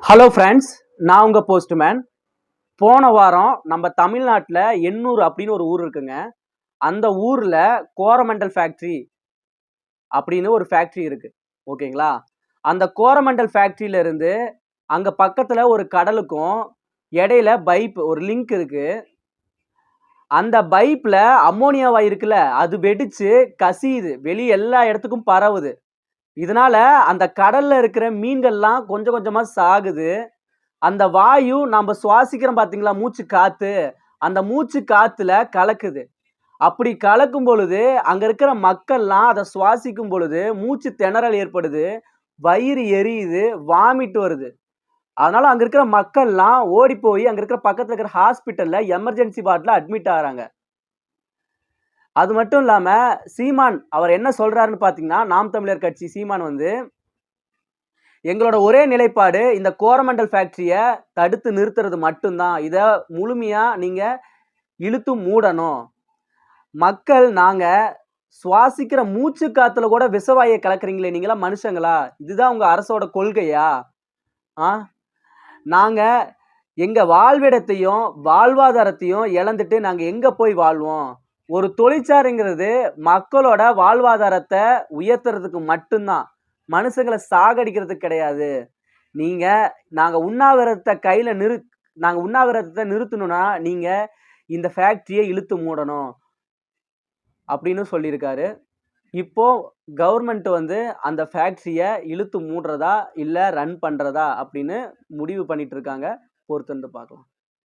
Hello friends, நான் உங்கள் postman. போன வாரம் நம்ம தமிழ்நாட்டில் எண்ணூர் அப்படின்னு ஒரு ஊர் இருக்குங்க. அந்த ஊரில் கோரமண்டல் ஃபேக்ட்ரி அப்படின்னு ஒரு ஃபேக்ட்ரி இருக்கு. ஓகேங்களா? அந்த கோரமண்டல் ஃபேக்ட்ரியிலேருந்து அங்கே பக்கத்தில் ஒரு கடலுக்கும் இடையில பைப் ஒரு லிங்க் இருக்கு. அந்த பைப்பில் அம்மோனியா இருக்குல்ல, அது வெடிச்சு கசியுது, வெளியே எல்லா இடத்துக்கும் பரவுது. இதனால அந்த கடல்ல இருக்கிற மீன்கள்லாம் கொஞ்சம் கொஞ்சமா சாகுது. அந்த வாயு நம்ம சுவாசிக்கிறோம் பார்த்தீங்களா, மூச்சு காத்து, அந்த மூச்சு காத்துல கலக்குது. அப்படி கலக்கும் பொழுது அங்க இருக்கிற மக்கள்லாம் அதை சுவாசிக்கும் பொழுது மூச்சு திணறல் ஏற்படுது, வயிறு எரியுது, வாமிட் வருது. அதனால அங்க இருக்கிற மக்கள்லாம் ஓடி போய் அங்க இருக்கிற பக்கத்துல இருக்கிற ஹாஸ்பிட்டல்ல எமர்ஜென்சி வார்டுல அட்மிட் ஆகுறாங்க. அது மட்டும் இல்லாம சீமான் அவர் என்ன சொல்றாருன்னு பாத்தீங்கன்னா, நாம் தமிழர் கட்சி சீமான் வந்து, எங்களோட ஒரே நிலைப்பாடு இந்த கோரமண்டல் ஃபேக்டரிய தடுத்து நிறுத்துறது மட்டும்தான். இத முழுமையா நீங்க இழுத்து மூடணும். மக்கள் நாங்க சுவாசிக்கிற மூச்சு காத்துல கூட விஷவாயை கலக்குறீங்களே, நீங்களாம் மனுஷங்களா? இதுதான் உங்க அரசோட கொள்கையா? ஆ நாங்க எங்க வாழ்விடத்தையும் வாழ்வாதாரத்தையும் இழந்துட்டு நாங்க எங்க போய் வாழ்வோம்? ஒரு தொழிற்சாலைங்கிறது மக்களோட வாழ்வாதாரத்தை உயர்த்துறதுக்கு மட்டும்தான், மனுஷங்களை சாகடிக்கிறதுக்கு கிடையாது. நீங்க நாங்க உண்ணாவிரதத்தை நிறுத்தணும்னா நீங்க இந்த ஃபேக்டரியை இழுத்து மூடணும் அப்படின்னு சொல்லியிருக்காரு. இப்போ கவர்மெண்ட் வந்து அந்த ஃபேக்டரியை இழுத்து மூடுறதா இல்லை ரன் பண்றதா அப்படின்னு முடிவு பண்ணிட்டு இருக்காங்க. பொறுத்திருந்து பார்க்கலாம்.